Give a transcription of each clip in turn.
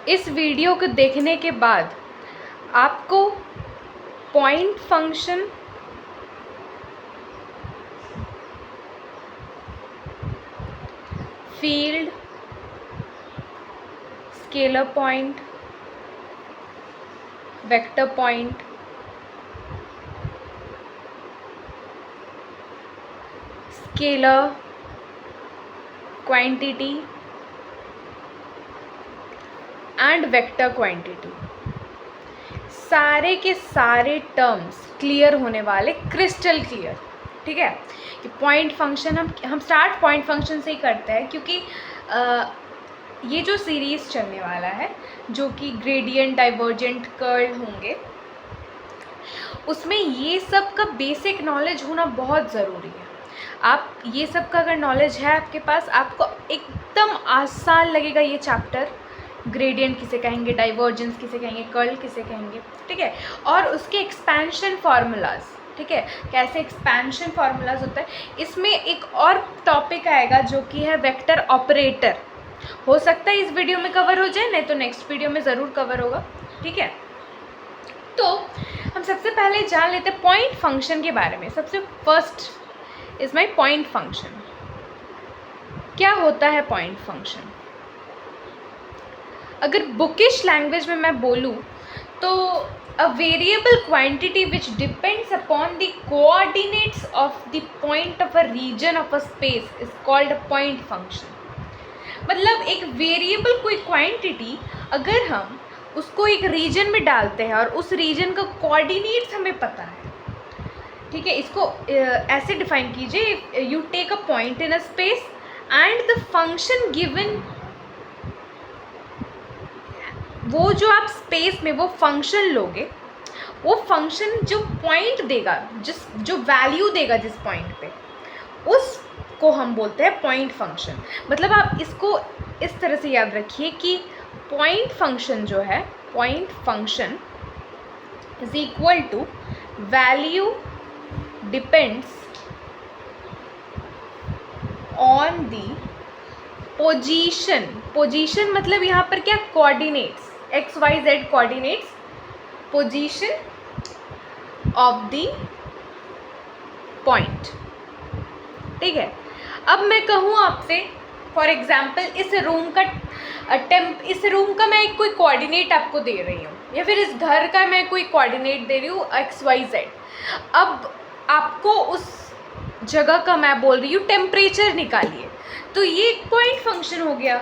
इस वीडियो को देखने के बाद आपको point function, field, scalar point, vector point, scalar quantity and vector quantity, सारे के सारे टर्म्स क्लियर होने वाले, क्रिस्टल क्लियर। ठीक है, कि पॉइंट फंक्शन हम स्टार्ट पॉइंट फंक्शन से ही करते हैं, क्योंकि ये जो सीरीज़ चलने वाला है जो कि ग्रेडियंट, डाइवर्जेंट, कर्ल होंगे, उसमें ये सब का बेसिक नॉलेज होना बहुत ज़रूरी है। आप ये सब का अगर नॉलेज है आपके पास, आपको एकदम आसान लगेगा ये चैप्टर। ग्रेडियंट किसे कहेंगे, डाइवर्जेंस किसे कहेंगे, कर्ल किसे कहेंगे, ठीक है, और उसके एक्सपेंशन फार्मूलाज, ठीक है, कैसे एक्सपेंशन फार्मूलाज होता है। इसमें एक और टॉपिक आएगा जो कि है वेक्टर ऑपरेटर। हो सकता है इस वीडियो में कवर हो जाए, नहीं तो नेक्स्ट वीडियो में ज़रूर कवर होगा। ठीक है, तो हम सबसे पहले जान लेते हैं पॉइंट फंक्शन के बारे में। सबसे first is my point function. क्या होता है पॉइंट फंक्शन? अगर बुकिश लैंग्वेज में मैं बोलूँ तो a variable quantity which depends upon the coordinates of the point of a region of a space is called a point function। मतलब एक वेरिएबल कोई क्वांटिटी अगर हम उसको एक रीजन में डालते हैं और उस रीजन का कोऑर्डिनेट्स हमें पता है, ठीक है, इसको ऐसे डिफाइन कीजिए, you take a point in a space and the function given, वो जो आप स्पेस में वो फंक्शन लोगे, वो फंक्शन जो पॉइंट देगा, जो वैल्यू देगा जिस पॉइंट पे, उसको हम बोलते हैं पॉइंट फंक्शन। मतलब आप इसको इस तरह से याद रखिए कि पॉइंट फंक्शन जो है, point function is equal to value depends on the position. Position मतलब यहाँ पर क्या, coordinates, X Y Z coordinates, position of the point. ठीक है, अब मैं कहूँ आपसे फॉर एग्जाम्पल इस रूम का मैं एक कोई कोऑर्डिनेट आपको दे रही हूँ, या फिर इस घर का मैं कोई कोऑर्डिनेट दे रही हूँ एक्स वाई जेड। अब आपको उस जगह का मैं बोल रही हूँ टेम्परेचर निकालिए, तो ये एक पॉइंट फंक्शन हो गया।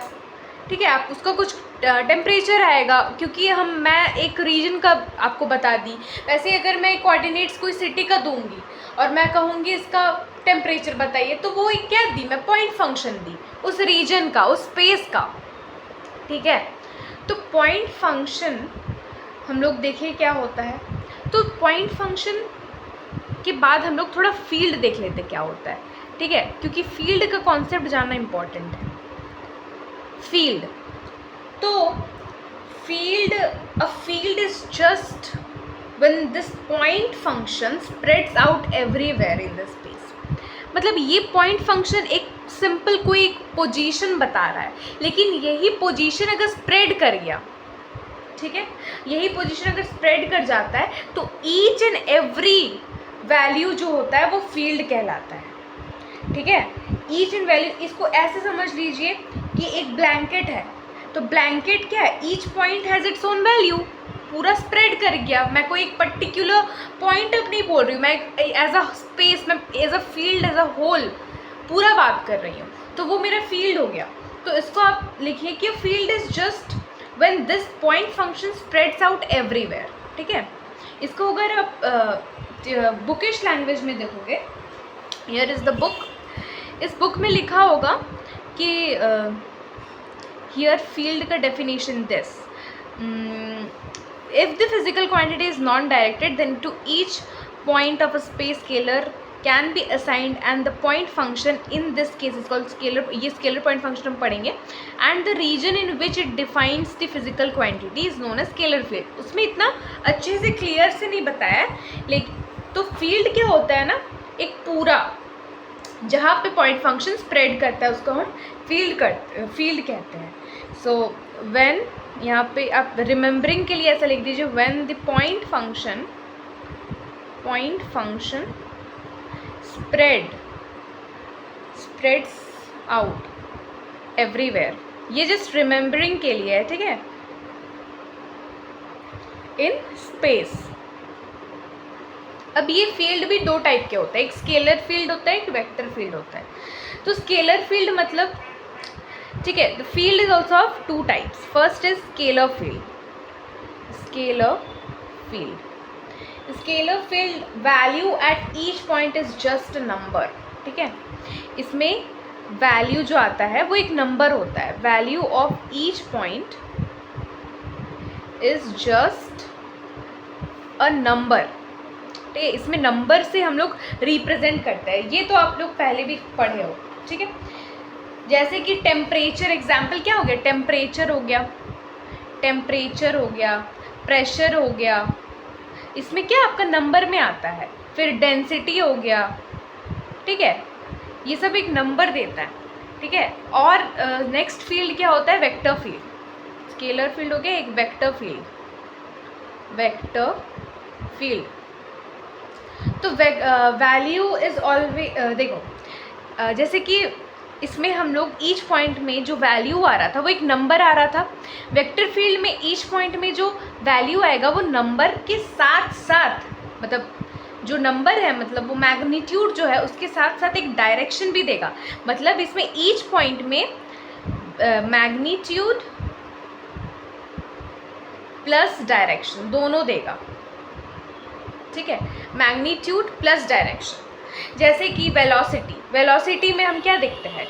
ठीक है, आप उसका कुछ टेम्परेचर आएगा, क्योंकि मैं एक रीजन का आपको बता दी। वैसे अगर मैं कोऑर्डिनेट्स कोई सिटी का दूंगी और मैं कहूँगी इसका टेम्परेचर बताइए, तो वो एक क्या दी, मैं पॉइंट फंक्शन दी उस रीजन का, उस स्पेस का। ठीक है, तो पॉइंट फंक्शन हम लोग देखिए क्या होता है। तो पॉइंट फंक्शन के बाद हम लोग थोड़ा फील्ड देख लेते क्या होता है। ठीक है, क्योंकि फील्ड का कॉन्सेप्ट जानना इम्पॉर्टेंट है। फील्ड, तो a field is just when this point function spreads out everywhere in the space। मतलब ये पॉइंट फंक्शन एक सिंपल कोई एक पोजीशन बता रहा है, लेकिन यही पोजीशन अगर स्प्रेड कर गया, ठीक है, यही पोजीशन अगर स्प्रेड कर जाता है तो ईच एंड एवरी वैल्यू जो होता है वो फील्ड कहलाता है। ठीक है, ईच एंड वैल्यू, इसको ऐसे समझ लीजिए कि एक ब्लैंकेट है, तो ब्लैंकेट क्या है, each point has its own value, पूरा स्प्रेड कर गया। मैं कोई एक पर्टिकुलर पॉइंट अब नहीं बोल रही हूँ, मैं एज अ स्पेस, मैं as a field, as a whole पूरा बात कर रही हूँ, तो वो मेरा फील्ड हो गया। तो इसको आप लिखिए कि field is just when this point function spreads out everywhere. ठीक है, इसको अगर आप बुकिश लैंग्वेज में देखोगे, हियर इज़ द बुक, इस बुक में लिखा होगा कि हियर फील्ड का definition this, if the physical quantity is non-directed then to each point of a space scalar can be assigned and the point function in this case is called scalar, ये scalar point function हम पढ़ेंगे, and the region in which it defines the physical quantity is known as scalar field। उसमें इतना अच्छे से clear से नहीं बताया, लेकिन तो फील्ड क्या होता है ना, एक पूरा जहाँ पे पॉइंट फंक्शन स्प्रेड करता है उसको हम फील्ड कहते हैं। सो व्हेन यहाँ पे आप रिमेम्बरिंग के लिए ऐसा लिख दीजिए, when the point function spreads out everywhere. ये जस्ट रिमेम्बरिंग के लिए है, ठीक है, इन स्पेस। अब ये फील्ड भी दो टाइप के होते हैं, एक स्केलर फील्ड होता है, एक वेक्टर फील्ड होता है। तो स्केलर फील्ड मतलब, ठीक है, the field is also of two types. First is scalar field. Scalar field value at each point is just a number, ठीक है। इसमें वैल्यू जो आता है वो एक नंबर होता है। Value of each point is just a number, ठीक है। इसमें नंबर से हम लोग रिप्रेजेंट करते हैं। ये तो आप लोग पहले भी पढ़े हो, ठीक है। जैसे कि टेम्परेचर, एग्जाम्पल क्या हो गया, टेम्परेचर हो गया, प्रेशर हो गया, इसमें क्या आपका नंबर में आता है। फिर डेंसिटी हो गया, ठीक है, ये सब एक नंबर देता है, ठीक है। और नेक्स्ट फील्ड क्या होता है, वेक्टर फील्ड। स्केलर फील्ड हो गया एक वेक्टर फील्ड। तो वैल्यू इज ऑलवेज, देखो जैसे कि इसमें हम लोग ईच पॉइंट में जो वैल्यू आ रहा था वो एक नंबर आ रहा था। वेक्टर फील्ड में ईच पॉइंट में जो वैल्यू आएगा वो नंबर के साथ साथ, मतलब जो नंबर है, मतलब वो मैग्नीट्यूड जो है उसके साथ साथ एक डायरेक्शन भी देगा। मतलब इसमें ईच पॉइंट में मैग्नीट्यूड प्लस डायरेक्शन दोनों देगा, ठीक है, मैग्नीट्यूड प्लस डायरेक्शन। जैसे कि वेलोसिटी में हम क्या देखते हैं,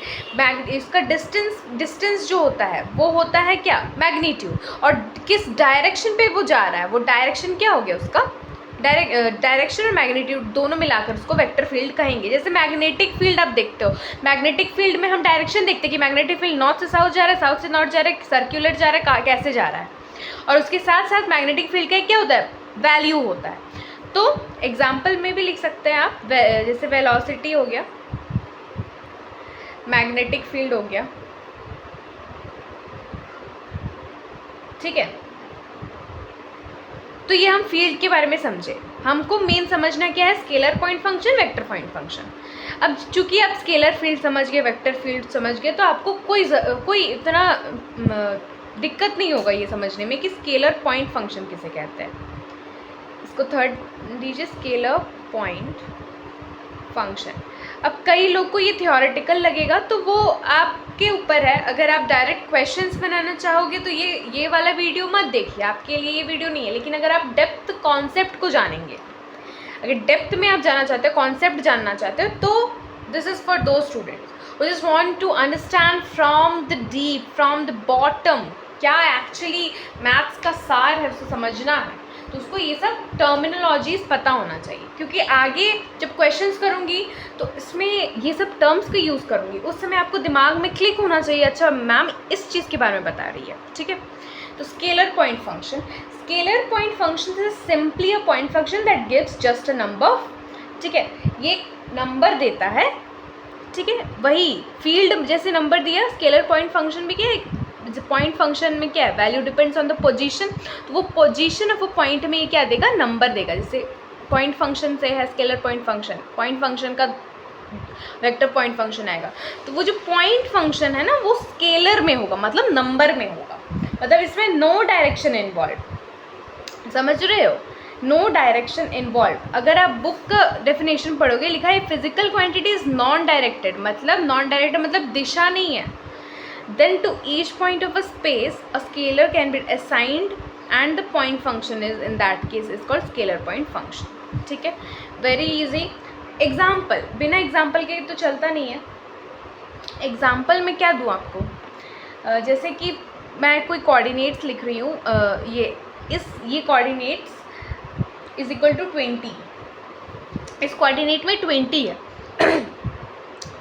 इसका डिस्टेंस जो होता है वो होता है क्या, मैग्नीट्यूड, और किस डायरेक्शन पे वो जा रहा है वो डायरेक्शन क्या हो गया उसका, डायरेक्शन और मैग्नीट्यूड दोनों मिलाकर उसको वेक्टर फील्ड कहेंगे। जैसे मैग्नेटिक फील्ड आप देखते हो, मैग्नेटिक फील्ड में हम डायरेक्शन देखते हैं कि मैग्नेटिक फील्ड नॉर्थ से साउथ जा रहा है, साउथ से नॉर्थ जा रहा है, सर्कुलर जा रहा है, कैसे जा रहा है। और उसके साथ साथ मैग्नेटिक फील्ड का क्या होता है, वैल्यू होता है। तो एग्जाम्पल में भी लिख सकते हैं आप, जैसे वेलोसिटी हो गया, मैग्नेटिक फील्ड हो गया, ठीक है। तो ये हम फील्ड के बारे में समझे। हमको मेन समझना क्या है, scalar point function, vector point function. अब चूंकि आप स्केलर फील्ड समझ गए, वेक्टर फील्ड समझ गए, तो आपको कोई इतना दिक्कत नहीं होगा ये समझने में कि स्केलर पॉइंट फंक्शन किसे कहते हैं। इसको थर्ड दीजिए, स्केलर पॉइंट फंक्शन। अब कई लोग को ये थियोरेटिकल लगेगा, तो वो आपके ऊपर है। अगर आप डायरेक्ट क्वेश्चंस बनाना चाहोगे तो ये वाला वीडियो मत देखिए, आपके लिए ये वीडियो नहीं है। लेकिन अगर आप डेप्थ कॉन्सेप्ट को जानेंगे, अगर डेप्थ में आप जाना चाहते हो, कॉन्सेप्ट जानना चाहते हो, तो this is for the students who just want to understand from the deep, from the bottom, क्या एक्चुअली मैथ्स का सार है, उसको समझना है। तो उसको ये सब टर्मिनोलॉजीज पता होना चाहिए, क्योंकि आगे जब क्वेश्चंस करूँगी तो इसमें ये सब टर्म्स का यूज़ करूँगी, उस समय आपको दिमाग में क्लिक होना चाहिए, अच्छा मैम इस चीज़ के बारे में बता रही है, ठीक है। तो scalar point function is simply a point function that gives just a number, ठीक है। ये नंबर देता है, ठीक है। वही फील्ड जैसे नंबर दिया, स्केलर पॉइंट फंक्शन भी क्या है, पॉइंट फंक्शन में क्या है, value depends on the position. तो वो पोजीशन ऑफ वो पॉइंट में ये क्या देगा, नंबर देगा। जैसे पॉइंट फंक्शन से है स्केलर पॉइंट फंक्शन का वेक्टर पॉइंट फंक्शन आएगा। तो वो जो पॉइंट फंक्शन है ना, वो स्केलर में होगा, मतलब नंबर में होगा, मतलब इसमें नो डायरेक्शन इन्वॉल्व, समझ रहे हो, नो डायरेक्शन इन्वॉल्व। अगर आप बुक का डेफिनेशन पढ़ोगे, लिखा है physical quantity is non directed, मतलब दिशा नहीं है। Then to each point of a space a scalar can be assigned and the point function is in that case is called scalar point function, ठीक है। Very easy example, बिना example के तो चलता नहीं है। एग्जाम्पल में क्या दूँ आपको, जैसे कि मैं कोई कोऑर्डिनेट्स लिख रही हूँ, ये कोऑर्डिनेट्स इज इक्वल टू 20, इस कोऑर्डिनेट में 20 है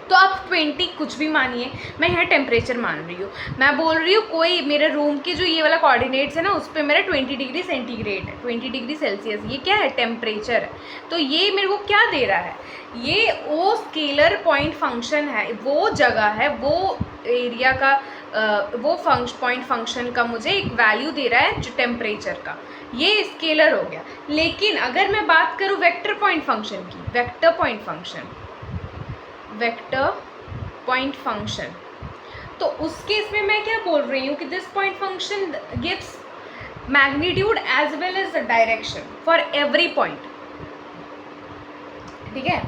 तो आप 20 कुछ भी मानिए, मैं यहाँ टेम्परेचर मान रही हूँ। मैं बोल रही हूँ कोई मेरे रूम के जो ये वाला कोऑर्डिनेट्स है ना, उस पर मेरा 20 डिग्री सेंटीग्रेड है, 20 डिग्री सेल्सियस, ये क्या है, टेम्परेचर है। तो ये मेरे को क्या दे रहा है, ये वो स्केलर पॉइंट फंक्शन है, वो जगह है, वो एरिया का वो पॉइंट फंक्शन का मुझे एक वैल्यू दे रहा है जो टेम्परेचर का, ये स्केलर हो गया। लेकिन अगर मैं बात करूँ वेक्टर पॉइंट फंक्शन की, वेक्टर पॉइंट फंक्शन, तो उस केस में मैं क्या बोल रही हूँ कि this point function gives magnitude as well as the direction for every point, ठीक है।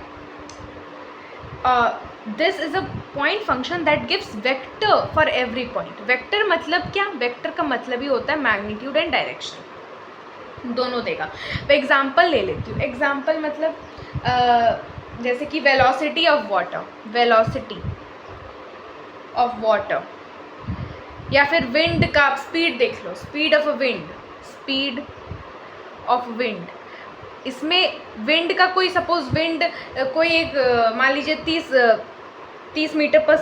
This is a point function that gives vector for every point. Vector मतलब क्या? वेक्टर का मतलब ही होता है मैग्नीट्यूड एंड डायरेक्शन, दोनों देगा। एग्जाम्पल ले लेती हूँ। एग्जाम्पल मतलब जैसे कि वेलोसिटी ऑफ वाटर, या फिर विंड का आप स्पीड देख लो, स्पीड ऑफ विंड। इसमें विंड का कोई सपोज विंड कोई एक मान लीजिए 30 मीटर पर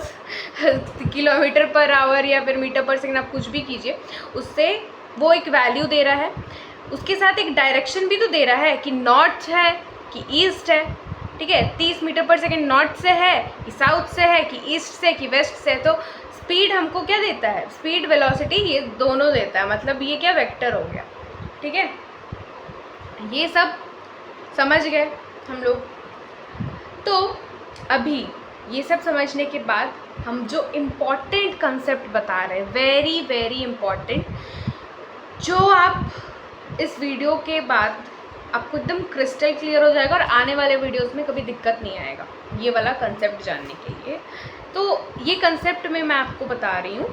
किलोमीटर पर आवर या फिर मीटर पर सेकंड, आप कुछ भी कीजिए, उससे वो एक वैल्यू दे रहा है। उसके साथ एक डायरेक्शन भी तो दे रहा है कि नॉर्थ है कि ईस्ट है, ठीक है। 30 मीटर पर सेकंड नॉर्थ से है कि साउथ से है कि ईस्ट से कि वेस्ट से। तो स्पीड हमको क्या देता है? स्पीड, वेलोसिटी, ये दोनों देता है। मतलब ये क्या? वेक्टर हो गया, ठीक है। ये सब समझ गए हम लोग। तो अभी ये सब समझने के बाद हम जो इम्पॉर्टेंट कंसेप्ट बता रहे हैं, वेरी वेरी इम्पॉर्टेंट, जो आप इस वीडियो के बाद आपको एकदम क्रिस्टल क्लियर हो जाएगा और आने वाले वीडियोस में कभी दिक्कत नहीं आएगा ये वाला कंसेप्ट जानने के लिए। तो ये कंसेप्ट में मैं आपको बता रही हूँ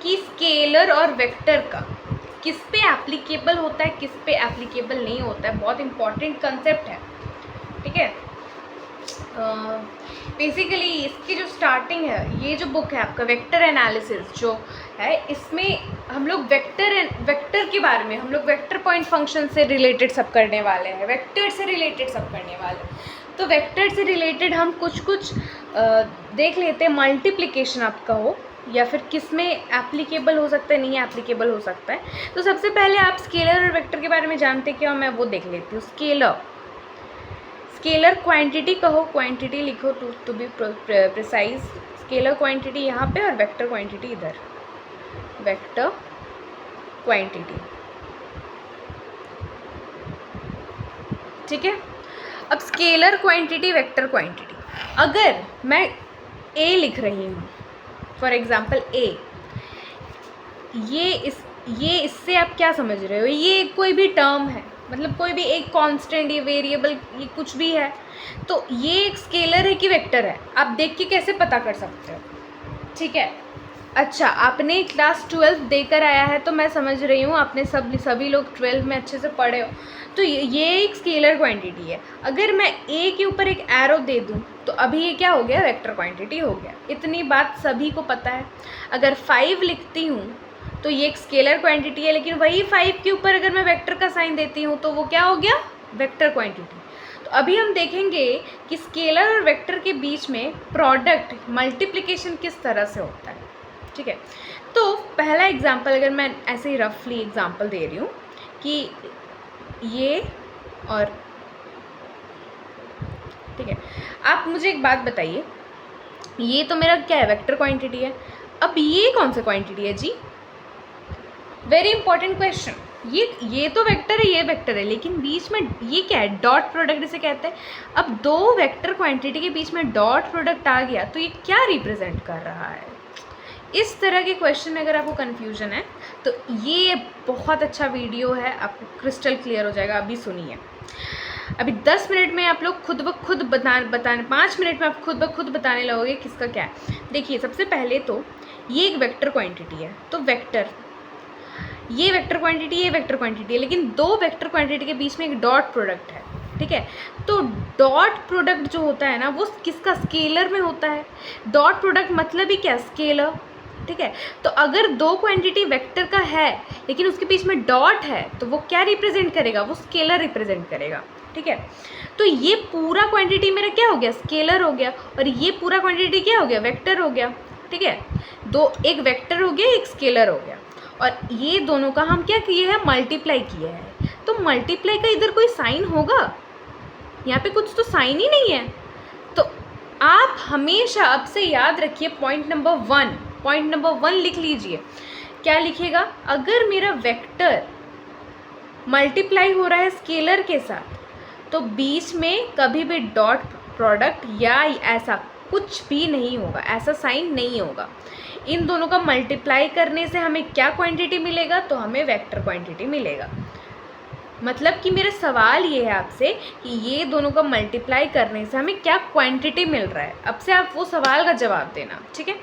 कि स्केलर और वेक्टर का किस पे एप्लीकेबल होता है, किस पे एप्लीकेबल नहीं होता है। बहुत इंपॉर्टेंट कंसेप्ट है, ठीक है। बेसिकली इसकी जो स्टार्टिंग है, ये जो बुक है आपका वेक्टर एनालिसिस जो है, इसमें हम लोग वेक्टर के बारे में, हम लोग वेक्टर पॉइंट फंक्शन से रिलेटेड सब करने वाले हैं, वेक्टर से रिलेटेड सब करने वाले हैं। तो वेक्टर से रिलेटेड हम कुछ देख लेते हैं। मल्टीप्लिकेशन आपका हो या फिर किस में एप्लीकेबल हो सकता है, नहीं एप्लीकेबल हो सकता है। तो सबसे पहले आप स्केलर और वेक्टर के बारे में जानते क्या हो, मैं वो देख लेती हूँ। स्केलर क्वांटिटी कहो, क्वांटिटी लिखो to be precise. Scalar quantity यहाँ पे और वेक्टर क्वांटिटी इधर, वेक्टर क्वांटिटी, ठीक है। अब स्केलर क्वांटिटी, वेक्टर क्वांटिटी, अगर मैं ए लिख रही हूँ फॉर एग्जाम्पल ए, ये इससे आप क्या समझ रहे हो? ये कोई भी टर्म है, मतलब कोई भी एक कांस्टेंट, ये वेरिएबल, ये कुछ भी है, तो ये एक स्केलर है कि वेक्टर है, आप देख के कैसे पता कर सकते हो, ठीक है। अच्छा, आपने क्लास 12 देकर आया है तो मैं समझ रही हूँ आपने सभी लोग 12 में अच्छे से पढ़े हो। तो ये एक स्केलर क्वांटिटी है। अगर मैं ए के ऊपर एक एरो दे दूँ तो अभी ये क्या हो गया? वेक्टर क्वांटिटी हो गया। इतनी बात सभी को पता है। अगर 5 लिखती हूँ तो ये एक स्केलर क्वांटिटी है, लेकिन वही 5 के ऊपर अगर मैं वेक्टर का साइन देती हूँ तो वो क्या हो गया? Vector quantity. तो अभी हम देखेंगे कि स्केलर और वेक्टर के बीच में प्रोडक्ट, मल्टीप्लिकेशन किस तरह से होता है, ठीक है। तो पहला एग्जाम्पल, अगर मैं ऐसे ही रफली एग्जाम्पल दे रही हूँ कि ये और, ठीक है। आप मुझे एक बात बताइए, ये तो मेरा क्या है? वेक्टर क्वांटिटी है। अब ये कौन सा क्वांटिटी है जी? Very important question. ये तो वेक्टर है, ये वेक्टर है, लेकिन बीच में ये क्या है? डॉट प्रोडक्ट इसे कहते हैं। अब दो वेक्टर क्वांटिटी के बीच में डॉट प्रोडक्ट आ गया तो ये क्या रिप्रेजेंट कर रहा है? इस तरह के क्वेश्चन में अगर आपको कन्फ्यूजन है तो ये बहुत अच्छा वीडियो है, आपको क्रिस्टल क्लियर हो जाएगा। अभी सुनिए। अभी 10 मिनट में आप लोग खुद ब खुद बताने 5 मिनट में आप खुद ब खुद बताने लगोगे किसका क्या है। देखिए, सबसे पहले तो ये एक वेक्टर क्वांटिटी है, तो वेक्टर, ये वेक्टर क्वांटिटी, ये वेक्टर क्वांटिटी है, लेकिन दो वेक्टर क्वांटिटी के बीच में एक डॉट प्रोडक्ट है, ठीक है। तो डॉट प्रोडक्ट जो होता है ना, वो किसका? स्केलर में होता है। डॉट प्रोडक्ट मतलब ही क्या? स्केलर, ठीक है। तो अगर दो क्वांटिटी वेक्टर का है लेकिन उसके बीच में डॉट है तो वो क्या रिप्रेजेंट करेगा? वो स्केलर रिप्रेजेंट करेगा, ठीक है। तो ये पूरा क्वांटिटी मेरा क्या हो गया? स्केलर हो गया, और ये पूरा क्वांटिटी क्या हो गया? वेक्टर हो गया, ठीक है। एक वेक्टर हो गया, एक स्केलर हो गया, और ये दोनों का हम क्या किए हैं? मल्टीप्लाई किए हैं। तो मल्टीप्लाई का इधर कोई साइन होगा? यहाँ पे कुछ तो साइन ही नहीं है। तो आप हमेशा अब से याद रखिए पॉइंट नंबर 1 पॉइंट नंबर 1 लिख लीजिए। क्या लिखिएगा? अगर मेरा वेक्टर मल्टीप्लाई हो रहा है स्केलर के साथ तो बीच में कभी भी डॉट प्रोडक्ट या ऐसा कुछ भी नहीं होगा, ऐसा साइन नहीं होगा। इन दोनों का मल्टीप्लाई करने से हमें क्या क्वांटिटी मिलेगा? तो हमें वेक्टर क्वांटिटी मिलेगा। मतलब कि मेरा सवाल ये है आपसे कि ये दोनों का मल्टीप्लाई करने से हमें क्या क्वांटिटी मिल रहा है। अब से आप वो सवाल का जवाब देना, ठीक है?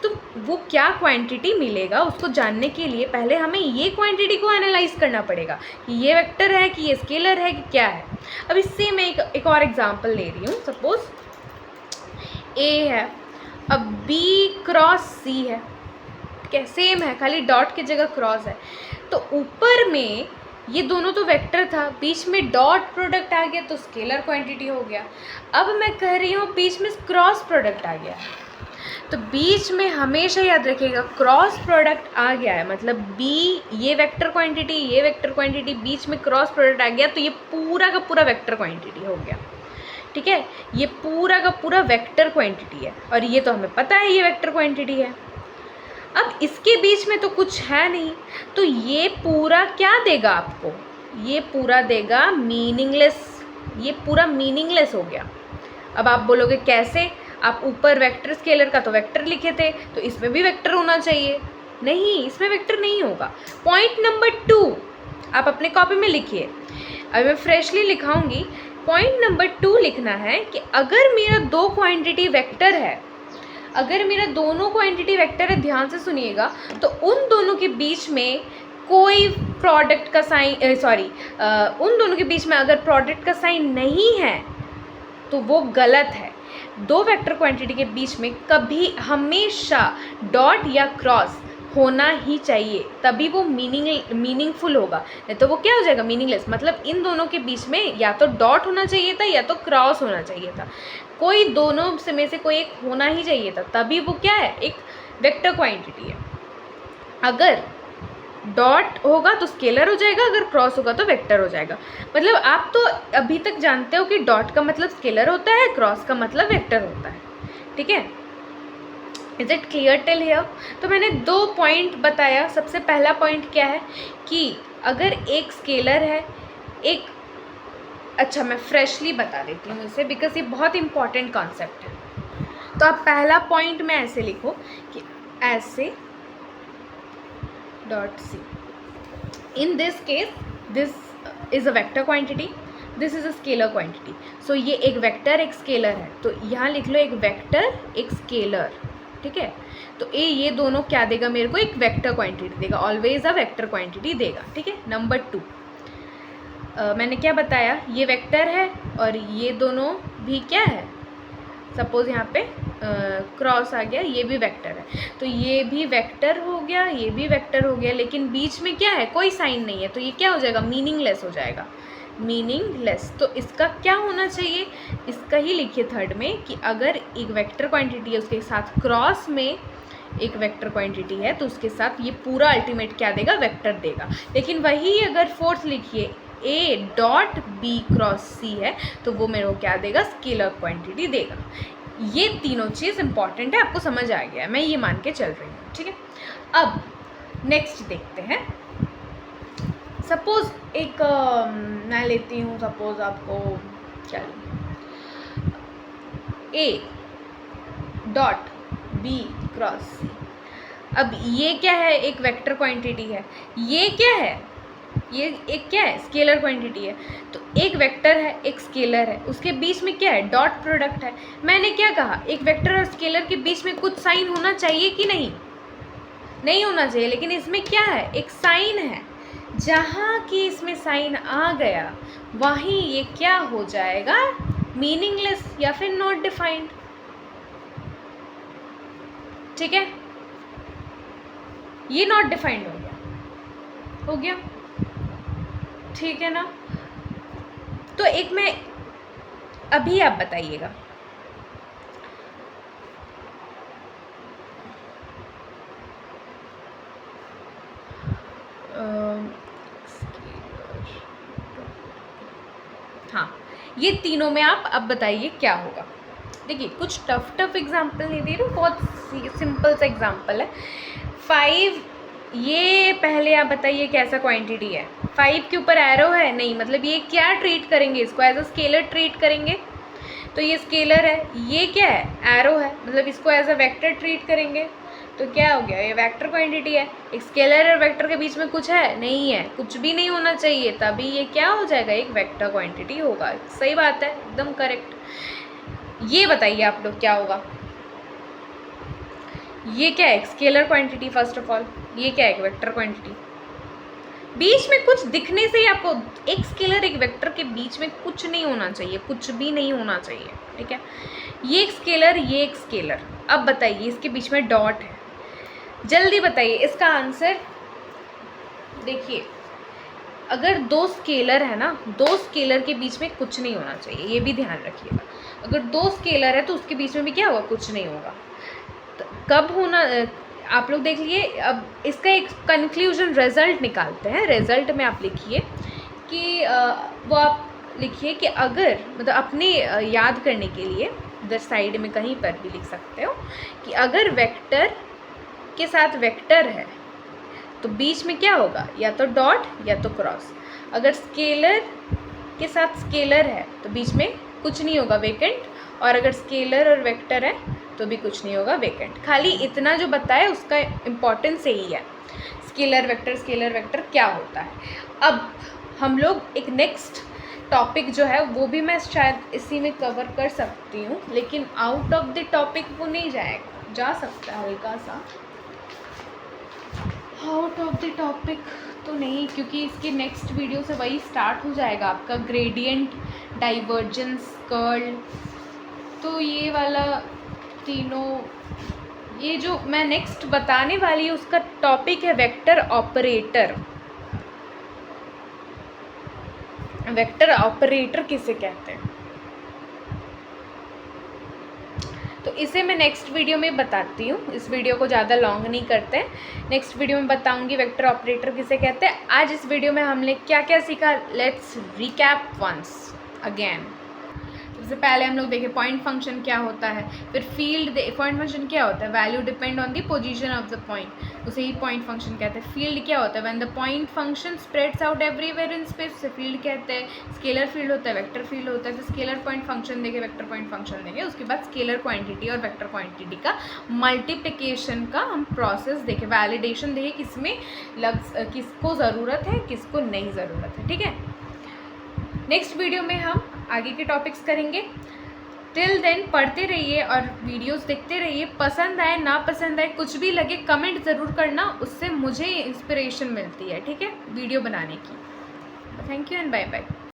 तो वो क्या क्वांटिटी मिलेगा उसको जानने के लिए पहले हमें ये क्वांटिटी को एनालाइज करना पड़ेगा कि ये वेक्टर है कि ये स्केलर है कि क्या है। अब इससे मैं एक और एग्जांपल ले रही हूँ। सपोज ए है, अब बी क्रॉस सी है, ठीक है, सेम है, खाली डॉट की जगह क्रॉस है। तो ऊपर में ये दोनों तो वेक्टर था, बीच में डॉट प्रोडक्ट आ गया तो स्केलर क्वांटिटी हो गया। अब मैं कह रही हूँ बीच में क्रॉस प्रोडक्ट आ गया, तो बीच में हमेशा याद रखिएगा क्रॉस प्रोडक्ट आ गया है मतलब बी, ये वेक्टर क्वांटिटी, ये वेक्टर क्वांटिटी, बीच में क्रॉस प्रोडक्ट आ गया तो ये पूरा का पूरा वेक्टर क्वांटिटी हो गया, ठीक है? ये पूरा का पूरा वेक्टर क्वांटिटी है और ये तो हमें पता है ये वेक्टर क्वांटिटी है। अब इसके बीच में तो कुछ है नहीं, तो ये पूरा क्या देगा आपको? ये पूरा देगा मीनिंगलेस, ये पूरा मीनिंगलेस हो गया। अब आप बोलोगे कैसे? आप ऊपर वेक्टर स्केलर का तो वेक्टर लिखे थे तो इसमें भी वेक्टर होना चाहिए। नहीं, इसमें वेक्टर नहीं होगा। पॉइंट नंबर 2 आप अपने कॉपी में लिखिए। अब मैं फ्रेशली लिखाऊंगी। पॉइंट नंबर 2 लिखना है कि अगर मेरा दो क्वांटिटी वेक्टर है, अगर मेरा दोनों क्वांटिटी वेक्टर है, ध्यान से सुनिएगा, तो उन दोनों के बीच में कोई प्रोडक्ट का साइन उन दोनों के बीच में अगर प्रोडक्ट का साइन नहीं है तो वो गलत है। दो वेक्टर क्वांटिटी के बीच में कभी हमेशा डॉट या क्रॉस होना ही चाहिए, तभी वो मीनिंगफुल होगा, नहीं तो वो क्या हो जाएगा? मीनिंगलेस। मतलब इन दोनों के बीच में या तो डॉट होना चाहिए था या तो क्रॉस होना चाहिए था, कोई दोनों से में से कोई एक होना ही चाहिए था, तभी वो क्या है? एक वेक्टर क्वांटिटी है। अगर डॉट होगा तो स्केलर हो जाएगा, अगर क्रॉस होगा तो वेक्टर हो जाएगा। मतलब आप तो अभी तक जानते हो कि डॉट का मतलब स्केलर होता है, क्रॉस का मतलब वेक्टर होता है, ठीक है? Is it clear till here? तो मैंने 2 पॉइंट बताया। सबसे पहला पॉइंट क्या है कि अगर एक स्केलर है, एक, अच्छा मैं फ्रेशली बता देती हूँ इसे बिकॉज ये बहुत इंपॉर्टेंट कॉन्सेप्ट है। तो आप पहला पॉइंट में ऐसे लिखो कि ऐसे dot C, in this case this is a vector quantity, this is a scalar quantity. So ये एक वेक्टर एक स्केलर है, तो यहाँ लिख लो एक वेक्टर एक स्केलर, ठीक है? तो ये दोनों क्या देगा मेरे को? एक वेक्टर क्वांटिटी देगा, ऑलवेज अ वेक्टर क्वांटिटी देगा, ठीक है? नंबर 2 मैंने क्या बताया? ये वेक्टर है और ये दोनों भी क्या है? सपोज यहाँ पे क्रॉस आ गया, ये भी वेक्टर है, तो ये भी वेक्टर हो गया, ये भी वेक्टर हो गया, लेकिन बीच में क्या है? कोई साइन नहीं है, तो ये क्या हो जाएगा? मीनिंगलेस हो जाएगा, मीनिंगलेस। तो इसका क्या होना चाहिए? इसका ही लिखिए थर्ड में कि अगर एक वेक्टर क्वांटिटी है उसके साथ क्रॉस में एक वेक्टर क्वांटिटी है तो उसके साथ ये पूरा अल्टीमेट क्या देगा? वेक्टर देगा। लेकिन वही अगर फोर्थ लिखिए ए डॉट बी क्रॉस सी है तो वो मेरे को क्या देगा? स्केलर क्वांटिटी देगा। ये तीनों चीज़ इंपॉर्टेंट है, आपको समझ आ गया है, मैं ये मान के चल रही हूँ, ठीक है? अब नेक्स्ट देखते हैं। सपोज एक मैं लेती हूँ, सपोज आपको क्या लूँ? ए डॉट बी क्रॉस सी। अब ये क्या है? एक वेक्टर क्वांटिटी है। ये क्या है? ये एक क्या है? स्केलर क्वांटिटी है। तो एक वेक्टर है एक स्केलर है, उसके बीच में क्या है? डॉट प्रोडक्ट है। मैंने क्या कहा? एक वेक्टर और स्केलर के बीच में कुछ साइन होना चाहिए कि नहीं? नहीं होना चाहिए, लेकिन इसमें क्या है? एक साइन है। जहाँ की इसमें साइन आ गया वहीं ये क्या हो जाएगा? मीनिंगलेस या फिर नॉट डिफाइंड, ठीक है? ये नॉट डिफाइंड हो गया, ठीक है ना? तो एक मैं अभी आप बताइएगा, हाँ, ये तीनों में आप अब बताइए क्या होगा। देखिए कुछ टफ एग्जाम्पल नहीं दे रही हूँ, बहुत सिंपल सा एग्जांपल है। 5, ये पहले आप बताइए कैसा क्वांटिटी है। 5 के ऊपर एरो है नहीं, मतलब ये क्या ट्रीट करेंगे, इसको एज अ स्केलर ट्रीट करेंगे, तो ये स्केलर है। ये क्या है, एरो है, मतलब इसको एज अ वेक्टर ट्रीट करेंगे, तो क्या हो गया, ये वेक्टर क्वांटिटी है। एक स्केलर और वेक्टर के बीच में कुछ है नहीं है, कुछ भी नहीं होना चाहिए, तभी ये क्या हो जाएगा, एक वेक्टर क्वांटिटी होगा। सही बात है, एकदम करेक्ट। ये बताइए आप लोग क्या होगा, ये क्या है, scalar quantity first of all, ये क्या है, वेक्टर क्वांटिटी। बीच में कुछ दिखने से ही आपको, एक स्केलर एक वेक्टर के बीच में कुछ नहीं होना चाहिए, कुछ भी नहीं होना चाहिए, ठीक है। ये एक स्केलर, ये एक स्केलर। अब बताइए इसके बीच में डॉट है, जल्दी बताइए इसका आंसर। देखिए अगर 2 स्केलर है ना, 2 स्केलर के बीच में कुछ नहीं होना चाहिए, ये भी ध्यान रखिएगा। अगर 2 स्केलर है तो उसके बीच में भी क्या होगा, कुछ नहीं होगा। तो कब होना, आप लोग देख लिए। अब इसका एक कंक्लूजन रिजल्ट निकालते हैं। रिजल्ट में आप लिखिए कि वो आप लिखिए कि अगर, मतलब अपने याद करने के लिए इधर साइड में कहीं पर भी लिख सकते हो कि अगर वेक्टर के साथ वेक्टर है तो बीच में क्या होगा, या तो डॉट या तो क्रॉस। अगर स्केलर के साथ स्केलर है तो बीच में कुछ नहीं होगा, वेकेंट। और अगर स्केलर और वेक्टर है तो भी कुछ नहीं होगा, वेकेंट। खाली इतना जो बताया उसका इम्पोर्टेंस यही है, स्केलर वेक्टर क्या होता है। अब हम लोग एक नेक्स्ट टॉपिक जो है वो भी मैं शायद इसी में कवर कर सकती हूँ, लेकिन आउट ऑफ द टॉपिक वो नहीं जाएगा, जा सकता है हल्का सा आउट ऑफ द टॉपिक तो नहीं, क्योंकि इसके नेक्स्ट वीडियो से वही स्टार्ट हो जाएगा आपका ग्रेडियंट, डाइवर्जेंस, कर्ल। तो ये वाला तीनों, ये जो मैं नेक्स्ट बताने वाली हूँ उसका टॉपिक है वेक्टर ऑपरेटर। वेक्टर ऑपरेटर किसे कहते हैं, तो इसे मैं नेक्स्ट वीडियो में बताती हूँ। इस वीडियो को ज़्यादा लॉन्ग नहीं करते, नेक्स्ट वीडियो में बताऊँगी वेक्टर ऑपरेटर किसे कहते हैं। आज इस वीडियो में हमने क्या क्या सीखा, लेट्स रिकैप वंस अगेन। सबसे पहले हम लोग देखें पॉइंट फंक्शन क्या होता है, फिर फील्ड। पॉइंट फंक्शन क्या होता है, value depend on the position of the point, उसे ही पॉइंट फंक्शन कहते हैं। फील्ड क्या होता है, when the point function spreads out everywhere in space, उसे फील्ड कहते हैं। स्केलर फील्ड होता है, वेक्टर फील्ड होता है। तो स्केलर पॉइंट फंक्शन देंगे, वेक्टर पॉइंट फंक्शन देंगे, उसके बाद स्केलर क्वांटिटी और वेक्टर क्वांटिटी का मल्टीप्लिकेशन का हम प्रोसेस देखें, वैलिडेशन देखें किसमें किसको ज़रूरत है, किसको नहीं ज़रूरत है, ठीक है। नेक्स्ट वीडियो में हम आगे के टॉपिक्स करेंगे। टिल देन पढ़ते रहिए और वीडियोस देखते रहिए। पसंद आए ना पसंद आए कुछ भी लगे कमेंट ज़रूर करना, उससे मुझे इंस्पिरेशन मिलती है, ठीक है, वीडियो बनाने की। Thank you and bye bye.